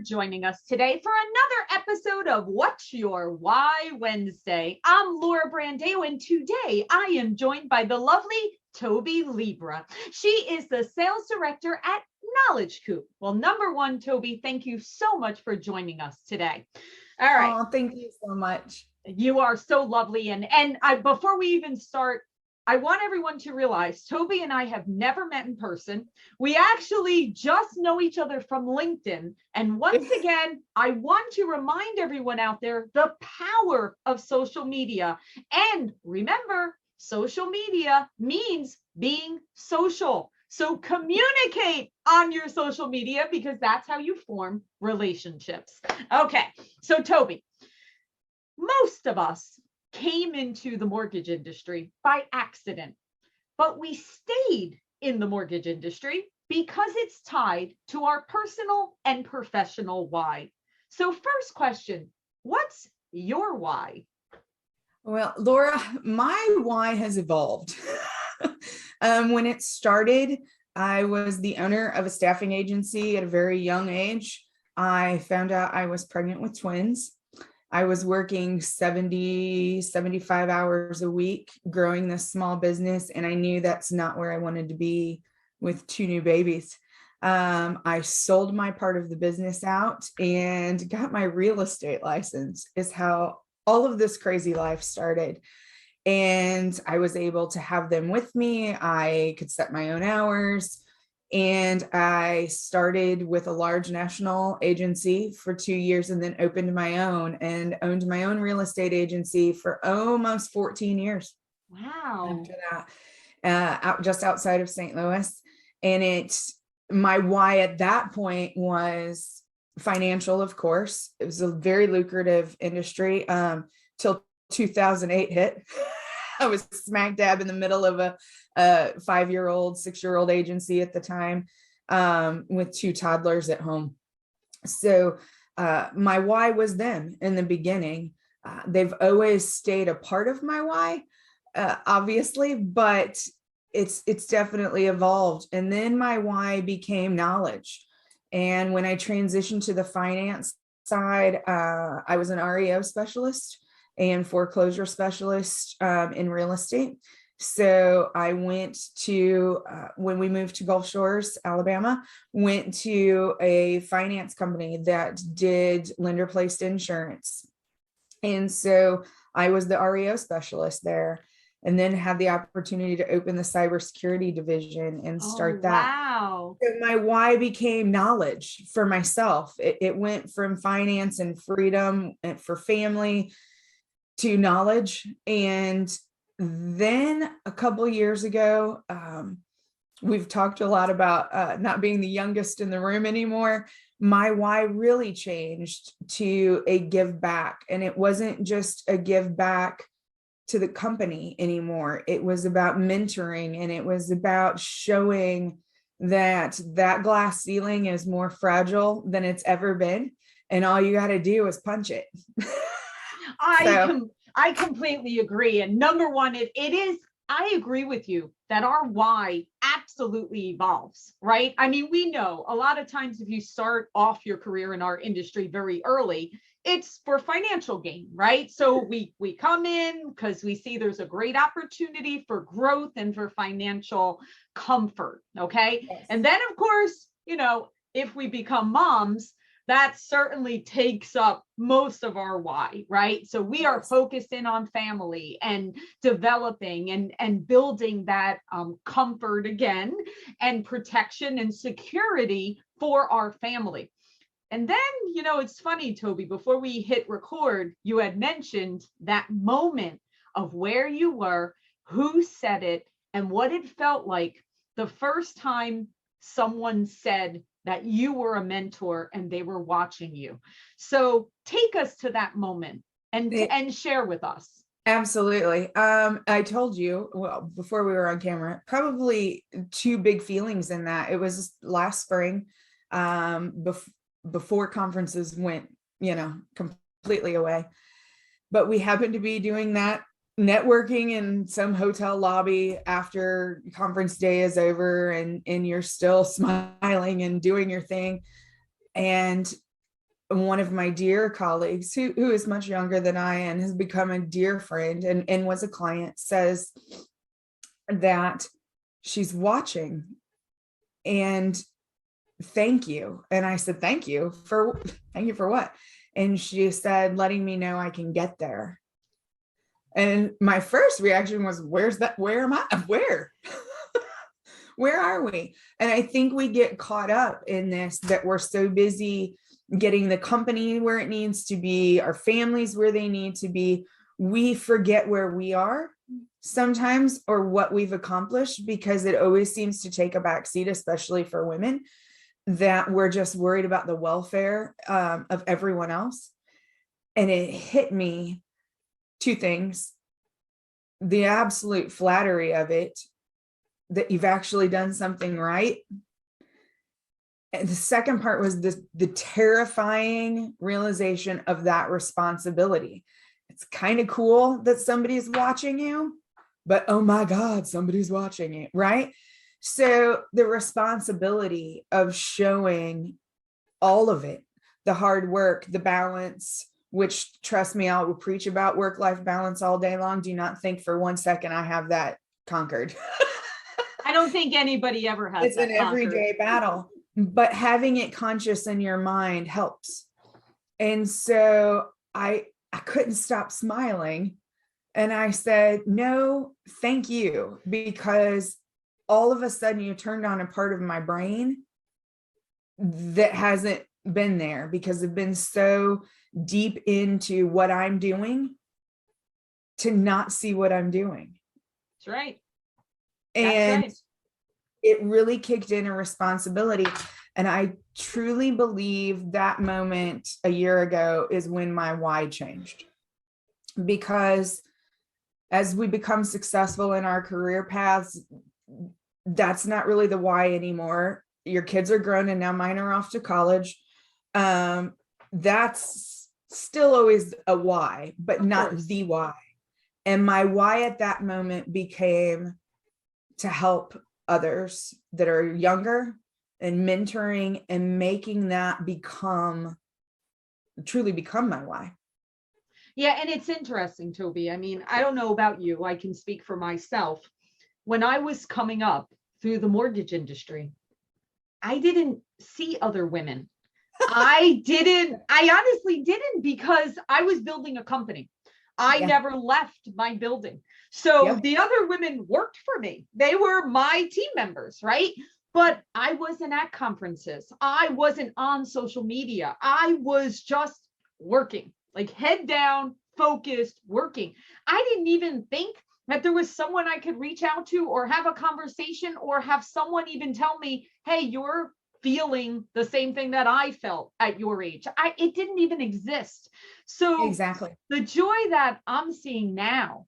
joining us today for another episode of What's Your Why Wednesday. I'm Laura Brandeo, and today I am joined by the lovely Toby Libra. She is the sales director at Knowledge Coop. Well, number one, Toby, thank you so much for joining us today. All right. Oh, thank you so much. You are so lovely. And before we even start, I want everyone to realize Toby and I have never met in person. We actually just know each other from LinkedIn. And once again, I want to remind everyone out there the power of social media. And remember, social media means being social. So communicate on your social media because that's how you form relationships. Okay, so Toby, most of us came into the mortgage industry by accident, but we stayed in the mortgage industry because it's tied to our personal and professional why. So first question, what's your why? Well, Laura, my why has evolved. When it started, I was the owner of a staffing agency at a very young age. I found out I was pregnant with twins. I was working 70, 75 hours a week growing this small business, and I knew that's not where I wanted to be with two new babies. I sold my part of the business out and got my real estate license, is how all of this crazy life started. And I was able to have them with me. I could set my own hours. And I started with a large national agency for 2 years and then opened my own and owned my own real estate agency for almost 14 years. Wow. After that, just outside of St. Louis. And my why at that point was financial, of course. It was a very lucrative industry till 2008 hit. I was smack dab in the middle of a 5-year-old, 6-year-old agency at the time, with 2 toddlers at home. So my why was them in the beginning. They've always stayed a part of my why, obviously, but it's definitely evolved. And then my why became knowledge. And when I transitioned to the finance side, I was an REO specialist and foreclosure specialist in real estate. So I went to, when we moved to Gulf Shores, Alabama, went to a finance company that did lender-placed insurance. And so I was the REO specialist there, and then had the opportunity to open the cybersecurity division and start that. Wow. So my why became knowledge for myself. It went from finance and freedom for family to knowledge. And then a couple years ago, we've talked a lot about not being the youngest in the room anymore. My why really changed to a give back. And it wasn't just a give back to the company anymore. It was about mentoring, and it was about showing that glass ceiling is more fragile than it's ever been. And all you got to do is punch it. I completely agree. And number one, it is, I agree with you that our why absolutely evolves, right? I mean, we know a lot of times if you start off your career in our industry very early, it's for financial gain, right? So we come in because we see there's a great opportunity for growth and for financial comfort, okay? Yes. And then, of course, if we become moms, that certainly takes up most of our why, right? So we are focused in on family and developing and building that comfort again, and protection and security for our family. And then, it's funny, Toby, before we hit record, you had mentioned that moment of where you were, who said it, and what it felt like the first time someone said that you were a mentor and they were watching you. So take us to that moment and share with us. Absolutely. I told you, well, before we were on camera, probably 2 big feelings in that. It was last spring, before conferences went, completely away. But we happened to be doing that networking in some hotel lobby after conference day is over, and you're still smiling and doing your thing. And one of my dear colleagues who is much younger than I and has become a dear friend and was a client, says that she's watching and thank you. And I said, thank you for what? And she said, letting me know I can get there. And my first reaction was, where's that? Where am I? Where? Where are we? And I think we get caught up in this, that we're so busy getting the company where it needs to be, our families where they need to be. We forget where we are sometimes, or what we've accomplished, because it always seems to take a backseat, especially for women, that we're just worried about the welfare of everyone else. And it hit me, two things: the absolute flattery of it, that you've actually done something right. And the second part was the terrifying realization of that responsibility. It's kind of cool that somebody's watching you, but oh my God, somebody's watching you, right? So the responsibility of showing all of it, the hard work, the balance, which, trust me, I will preach about work-life balance all day long. Do not think for 1 second I have that conquered. I don't think anybody ever has. It's an everyday battle, but having it conscious in your mind helps. And so I couldn't stop smiling. And I said, no, thank you, because all of a sudden you turned on a part of my brain that hasn't been there, because I've been so deep into what I'm doing to not see what I'm doing. That's right. And That's right. It really kicked in a responsibility. And I truly believe that moment a year ago is when my why changed. Because as we become successful in our career paths, that's not really the why anymore. Your kids are grown and now mine are off to college. That's still always a why, but not the why. And my why at that moment became to help others that are younger, and mentoring and making that truly become my why. Yeah. And it's interesting, Toby. I mean, I don't know about you. I can speak for myself. When I was coming up through the mortgage industry, I didn't see other women. I honestly didn't, because I was building a company. I never left my building. So the other women worked for me. They were my team members, right? But I wasn't at conferences. I wasn't on social media. I was just working, like head down, focused, working. I didn't even think that there was someone I could reach out to or have a conversation, or have someone even tell me, hey, you're feeling the same thing that I felt at your age. It didn't even exist. So exactly, the joy that I'm seeing now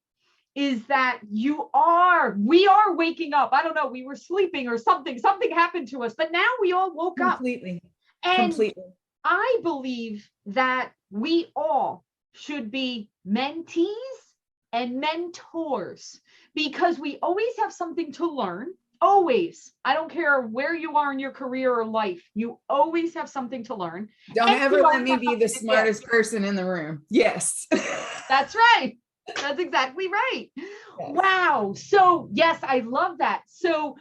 is that we are waking up. I don't know, we were sleeping or something happened to us, but now we all woke completely. up. And completely. I believe that we all should be mentees and mentors, because we always have something to learn. Always. I don't care where you are in your career or life, you always have something to learn. Don't ever let me be the smartest person in the room. Yes. That's right. That's exactly right. Yes. Wow. So yes, I love that. So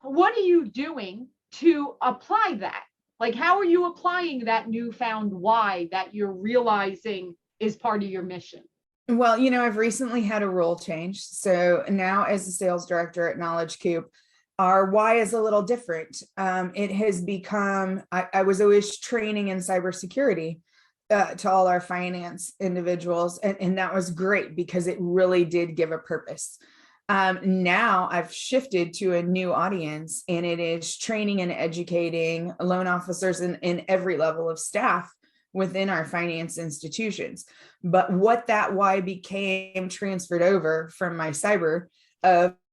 what are you doing to apply that? Like, how are you applying that newfound why that you're realizing is part of your mission? Well, I've recently had a role change. So now, as a sales director at Knowledge Coop, our why is a little different. It has become, I was always training in cybersecurity to all our finance individuals. And that was great, because it really did give a purpose. Now I've shifted to a new audience, and it is training and educating loan officers in every level of staff within our finance institutions. But what that why became transferred over from my cyber,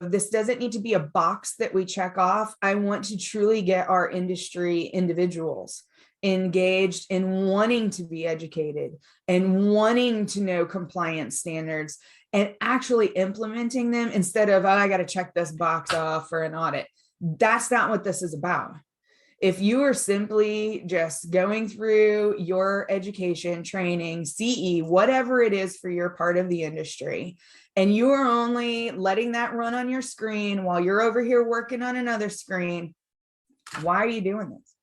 this doesn't need to be a box that we check off. I want to truly get our industry individuals engaged in wanting to be educated and wanting to know compliance standards and actually implementing them, instead of, oh, I got to check this box off for an audit. That's not what this is about. If you are simply just going through your education, training, CE, whatever it is for your part of the industry, and you are only letting that run on your screen while you're over here working on another screen, why are you doing this?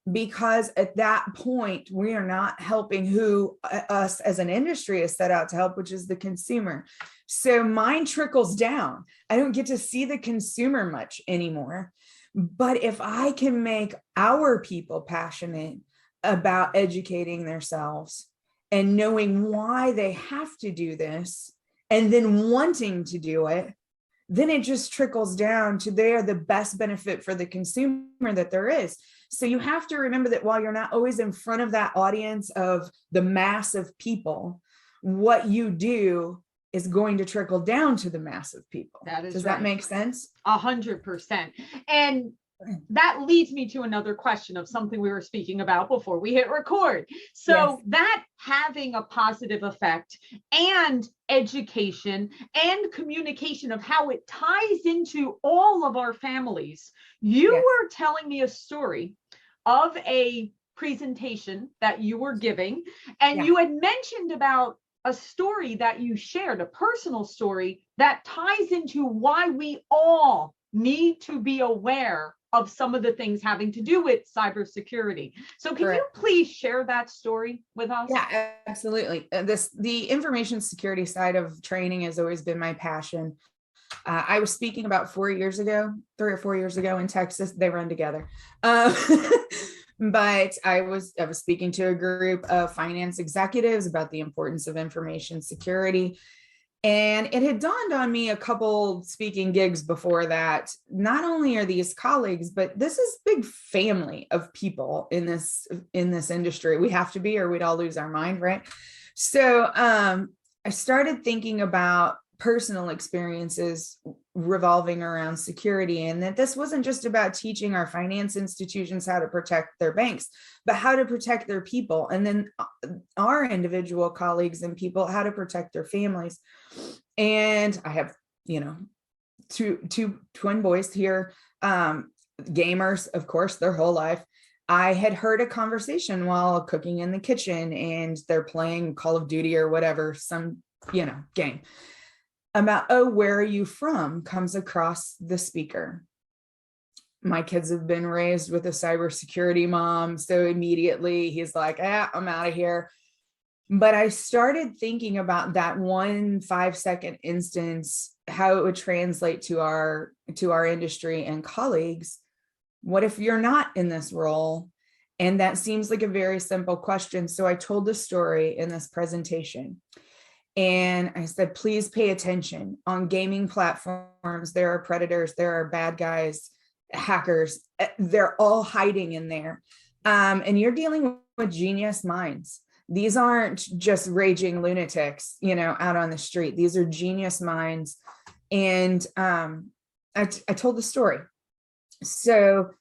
Because at that point, we are not helping who us as an industry is set out to help, which is the consumer. So mine trickles down. I don't get to see the consumer much anymore. But if I can make our people passionate about educating themselves and knowing why they have to do this, and then wanting to do it, then it just trickles down to they are the best benefit for the consumer that there is. So you have to remember that while you're not always in front of that audience of the mass of people, what you do is going to trickle down to the mass of people. Does that make sense? 100%. And that leads me to another question of something we were speaking about before we hit record. So that having a positive effect and education and communication of how it ties into all of our families. You were telling me a story of a presentation that you were giving, and you had mentioned about a story that you shared, a personal story that ties into why we all need to be aware of some of the things having to do with cybersecurity. So can you please share that story with us? Yeah, absolutely. The information security side of training has always been my passion. I was speaking about 3 or 4 years ago in Texas. They run together. But I was speaking to a group of finance executives about the importance of information security. And it had dawned on me a couple speaking gigs before that, not only are these colleagues, but this is a big family of people in this industry. We have to be, or we'd all lose our mind, right? So I started thinking about personal experiences revolving around security, and that this wasn't just about teaching our finance institutions how to protect their banks, but how to protect their people, and then our individual colleagues and people how to protect their families. And I have, two twin boys here, gamers, of course, their whole life. I had heard a conversation while cooking in the kitchen, and they're playing Call of Duty or whatever, some game about, oh, where are you from, comes across the speaker. My kids have been raised with a cybersecurity mom, so immediately he's like, I'm out of here. But I started thinking about that 1 5-second instance, how it would translate to our industry and colleagues. What if you're not in this role? And that seems like a very simple question. So I told the story in this presentation. And I said, please pay attention. On gaming platforms, there are predators, there are bad guys, hackers, they're all hiding in there. And you're dealing with genius minds. These aren't just raging lunatics, out on the street. These are genius minds. And I told the story. So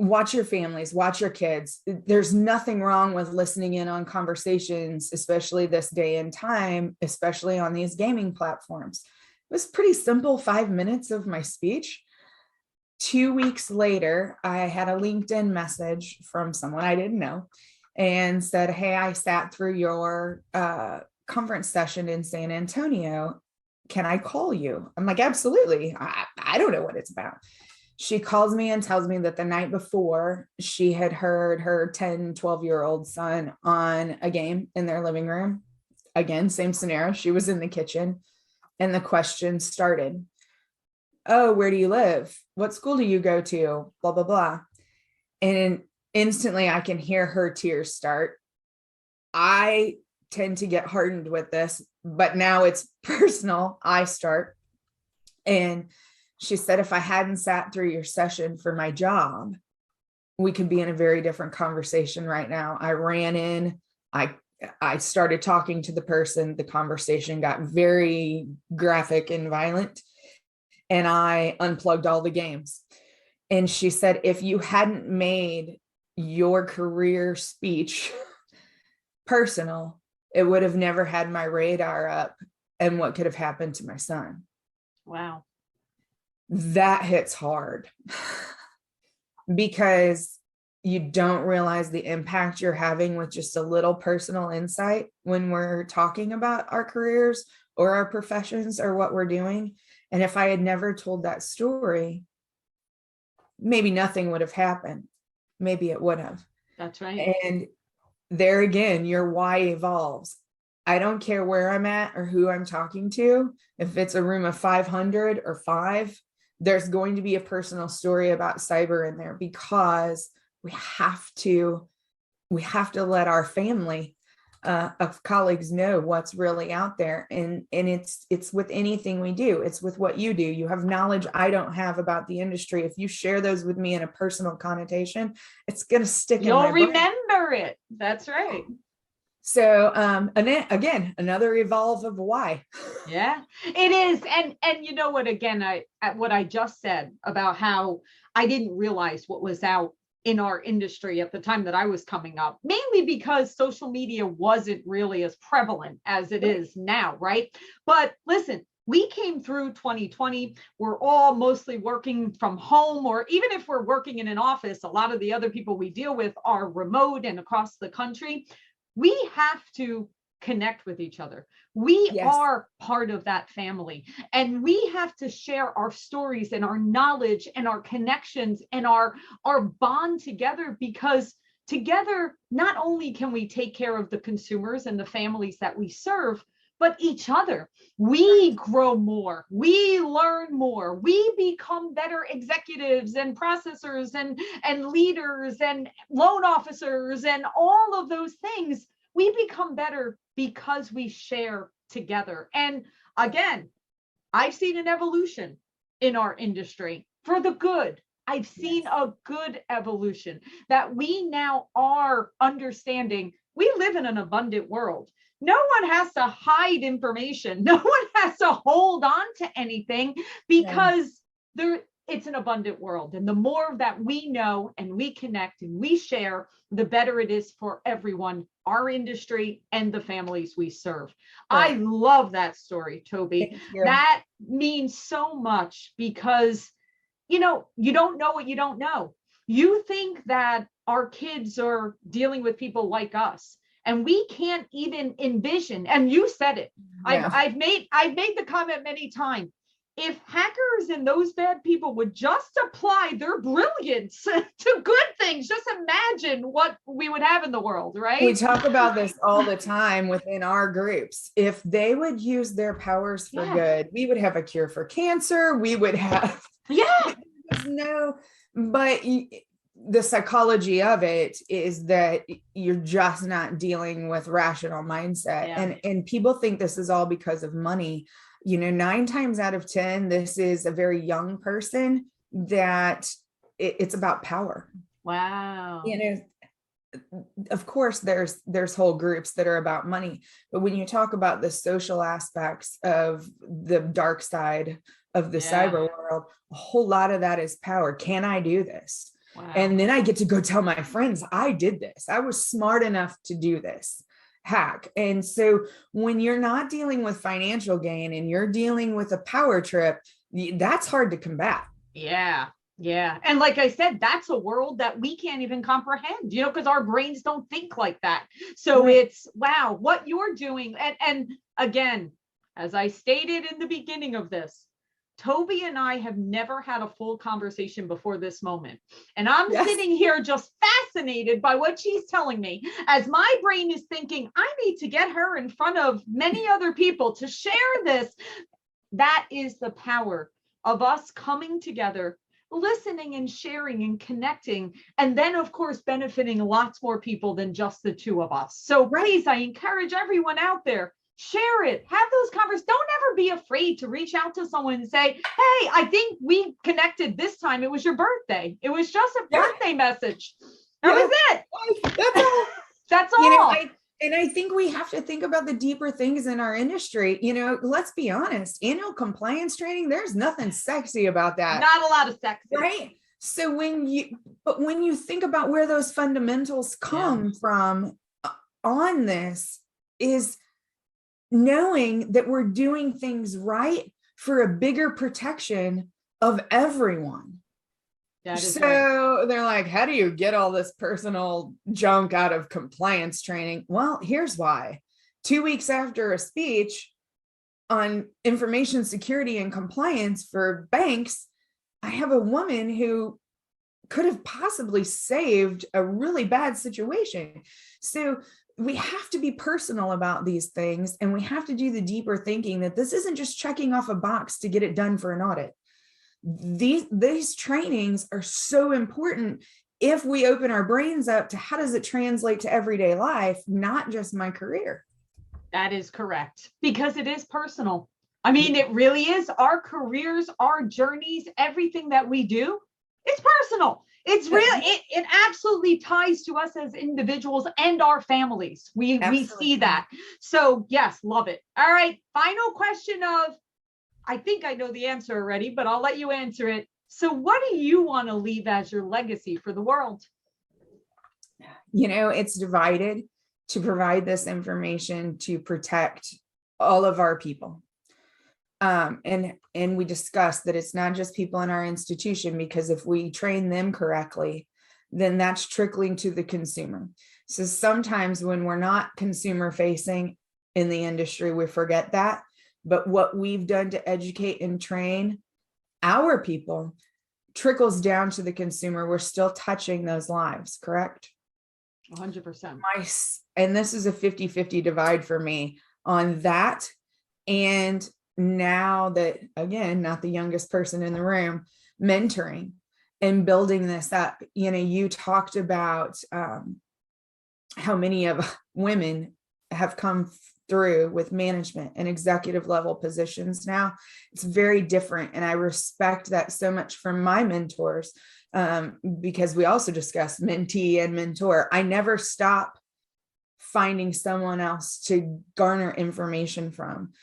watch your families, watch your kids. There's nothing wrong with listening in on conversations, especially this day and time, especially on these gaming platforms. It was pretty simple, 5 minutes of my speech. 2 weeks later, I had a LinkedIn message from someone I didn't know and said, hey, I sat through your conference session in San Antonio. Can I call you? I'm like, absolutely. I don't know what it's about. She calls me and tells me that the night before she had heard her 10, 12-year-old son on a game in their living room. Again, same scenario. She was in the kitchen and the question started. Oh, where do you live? What school do you go to? Blah, blah, blah. And instantly I can hear her tears start. I tend to get hardened with this, but now it's personal. I start. And she said, if I hadn't sat through your session for my job, we could be in a very different conversation right now. I ran in, I started talking to the person. The conversation got very graphic and violent, and I unplugged all the games. And she said, if you hadn't made your career speech personal, it would have never had my radar up and what could have happened to my son. Wow. That hits hard. because you don't realize the impact you're having with just a little personal insight when we're talking about our careers or our professions or what we're doing. And if I had never told that story, maybe nothing would have happened. Maybe it would have. That's right. And there again, your why evolves. I don't care where I'm at or who I'm talking to. If it's a room of 500 or 5, there's going to be a personal story about cyber in there, because we have to let our family of colleagues know what's really out there. And it's with anything we do. It's with what you do. You have knowledge I don't have about the industry. If you share those with me in a personal connotation, it's going to stick in my brain. You'll remember it. That's right. So and then again, another evolve of why. Yeah, it is. And you know what, again, what I just said about how I didn't realize what was out in our industry at the time that I was coming up, mainly because social media wasn't really as prevalent as it is now, right? But listen, we came through 2020. We're all mostly working from home, or even if we're working in an office, a lot of the other people we deal with are remote and across the country. We have to connect with each other. We are part of that family, and we have to share our stories and our knowledge and our connections and our bond together, because together, not only can we take care of the consumers and the families that we serve, but each other. We grow more, we learn more, we become better executives and processors and leaders and loan officers and all of those things. We become better because we share together. And again, I've seen an evolution in our industry for the good. I've seen a good evolution, that we now are understanding we live in an abundant world. No one has to hide information. No one has to hold on to anything, because it's an abundant world. And the more that we know and we connect and we share, the better it is for everyone, our industry and the families we serve. Right. I love that story, Toby. That means so much, because, you don't know what you don't know. You think that our kids are dealing with people like us, and we can't even envision. And you said it. Yeah. I've made the comment many times. If hackers and those bad people would just apply their brilliance to good things, just imagine what we would have in the world, right? We talk about this all the time within our groups. If they would use their powers for good, we would have a cure for cancer. We would have, but the psychology of it is that you're just not dealing with rational mindset. And people think this is all because of money. 9 times out of 10, this is a very young person that it's about power. Wow. Of course, there's whole groups that are about money, but when you talk about the social aspects of the dark side of the cyber world, a whole lot of that is power. Can I do this? Wow. And then I get to go tell my friends, I did this. I was smart enough to do this hack. And so when you're not dealing with financial gain and you're dealing with a power trip, that's hard to combat. Yeah. And like I said, that's a world that we can't even comprehend, because our brains don't think like that. So it's, wow, what you're doing. And again, as I stated in the beginning of this, Toby and I have never had a full conversation before this moment. And I'm sitting here just fascinated by what she's telling me, as my brain is thinking, I need to get her in front of many other people to share this. That is the power of us coming together, listening and sharing and connecting, and then of course benefiting lots more people than just the two of us. So please, I encourage everyone out there, share it, have those conversations. Don't ever be afraid to reach out to someone and say, hey, I think we connected this time. It was your birthday. It was just a birthday message. That was it. That's all. That's all. And I think we have to think about the deeper things in our industry. Let's be honest, annual compliance training, there's nothing sexy about that. Not a lot of sex. Right. So when you think about where those fundamentals come from on this, is knowing that we're doing things right for a bigger protection of everyone. That is right. So they're like, how do you get all this personal junk out of compliance training? Well, here's why. 2 weeks after a speech on information security and compliance for banks, I have a woman who could have possibly saved a really bad situation. So we have to be personal about these things, and we have to do the deeper thinking that this isn't just checking off a box to get it done for an audit. These trainings are so important if we open our brains up to how does it translate to everyday life, not just my career. That is correct, because it is personal. I mean, it really is. Our careers, our journeys, everything that we do, it's personal. It's real. It absolutely ties to us as individuals and our families. We see that. So yes, love it. All right. Final question of, I think I know the answer already, but I'll let you answer it. So what do you want to leave as your legacy for the world? It's divided to provide this information to protect all of our people. And we discussed that it's not just people in our institution, because if we train them correctly, then that's trickling to the consumer. So sometimes when we're not consumer facing in the industry, we forget that. But what we've done to educate and train our people trickles down to the consumer. We're still touching those lives, correct? 100%. And this is a 50-50 divide for me on that. And now that, again, not the youngest person in the room, mentoring and building this up. You talked about how many of women have come through with management and executive level positions now. It's very different. And I respect that so much from my mentors, because we also discussed mentee and mentor. I never stop finding someone else to garner information from.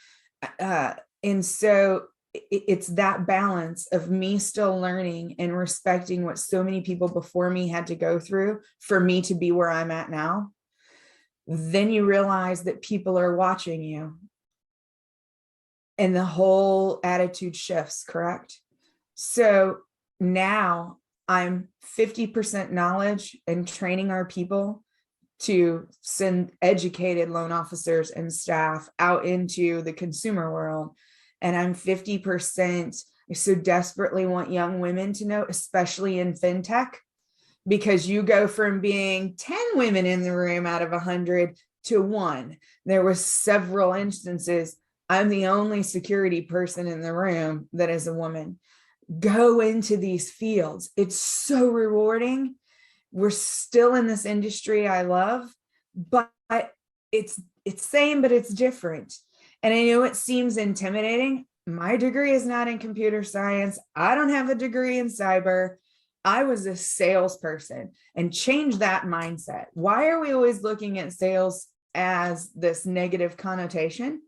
And so it's that balance of me still learning and respecting what so many people before me had to go through for me to be where I'm at now. Then you realize that people are watching you and the whole attitude shifts, correct? So now I'm 50% knowledge and training our people to send educated loan officers and staff out into the consumer world. And I'm 50%, I so desperately want young women to know, especially in fintech, because you go from being 10 women in the room out of 100 to 1. There was several instances. I'm the only security person in the room that is a woman. Go into these fields. It's so rewarding. We're still in this industry I love, but it's same, but it's different. And I know it seems intimidating. My degree is not in computer science. I don't have a degree in cyber. I was a salesperson, and change that mindset. Why are we always looking at sales as this negative connotation?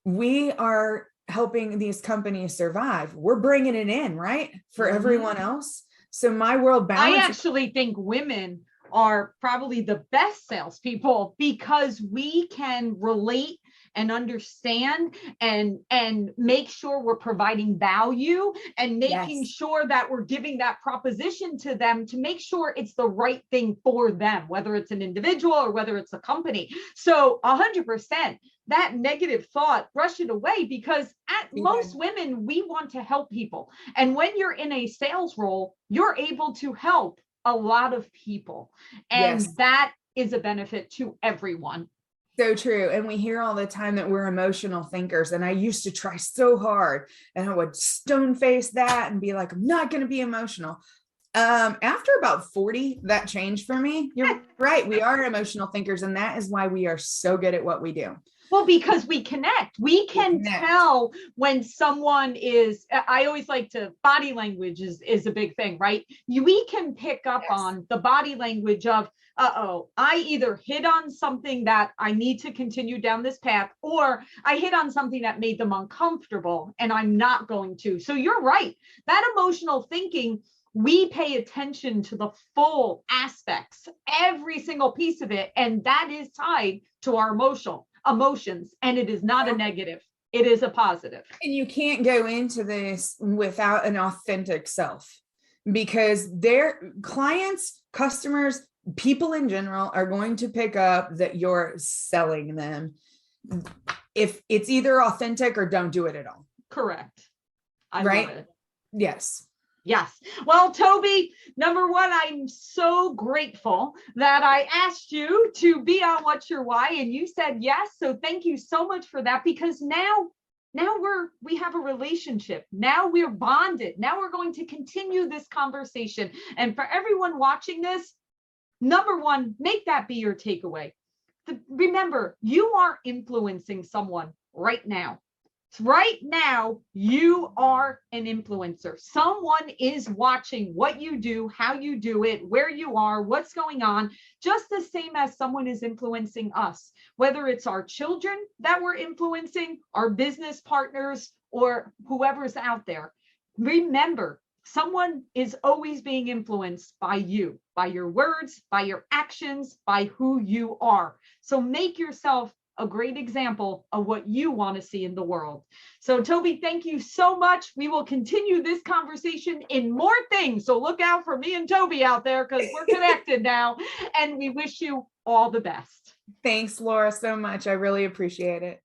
We are helping these companies survive. We're bringing it in, right? For everyone else. So my world balance. I actually think women are probably the best salespeople, because we can relate and understand and make sure we're providing value and making sure that we're giving that proposition to them to make sure it's the right thing for them, whether it's an individual or whether it's a company. So 100%, that negative thought, brush it away, because most women, we want to help people. And when you're in a sales role, you're able to help a lot of people. And that is a benefit to everyone. So true. And we hear all the time that we're emotional thinkers. And I used to try so hard, and I would stone face that and be like, I'm not going to be emotional. After about 40, that changed for me. You're right. We are emotional thinkers. And that is why we are so good at what we do. Well, because we connect. We can tell when someone is, I always like to, body language is a big thing, right? We can pick up on the body language of, I either hit on something that I need to continue down this path, or I hit on something that made them uncomfortable and I'm not going to. So you're right. That emotional thinking, we pay attention to the full aspects, every single piece of it. And that is tied to our emotions. And it is not a negative. It is a positive. And you can't go into this without an authentic self. because their clients, customers, people in general are going to pick up that you're selling them. If it's either authentic or don't do it at all. Correct. I Right? love it. Yes. Yes. Well, Toby, number one, I'm so grateful that I asked you to be on What's Your Why, and you said yes. So thank you so much for that, because now we have a relationship. Now we're bonded. Now we're going to continue this conversation. And for everyone watching this, number one, make that be your takeaway. Remember, you are influencing someone right now. Right now, you are an influencer. Someone is watching what you do, how you do it, where you are, what's going on, just the same as someone is influencing us, whether it's our children that we're influencing, our business partners, or whoever's out there. Remember, someone is always being influenced by you, by your words, by your actions, by who you are. So make yourself a great example of what you want to see in the world. So Toby, thank you so much. We will continue this conversation in more things. So look out for me and Toby out there, because we're connected now, and we wish you all the best. Thanks, Laura, so much. I really appreciate it.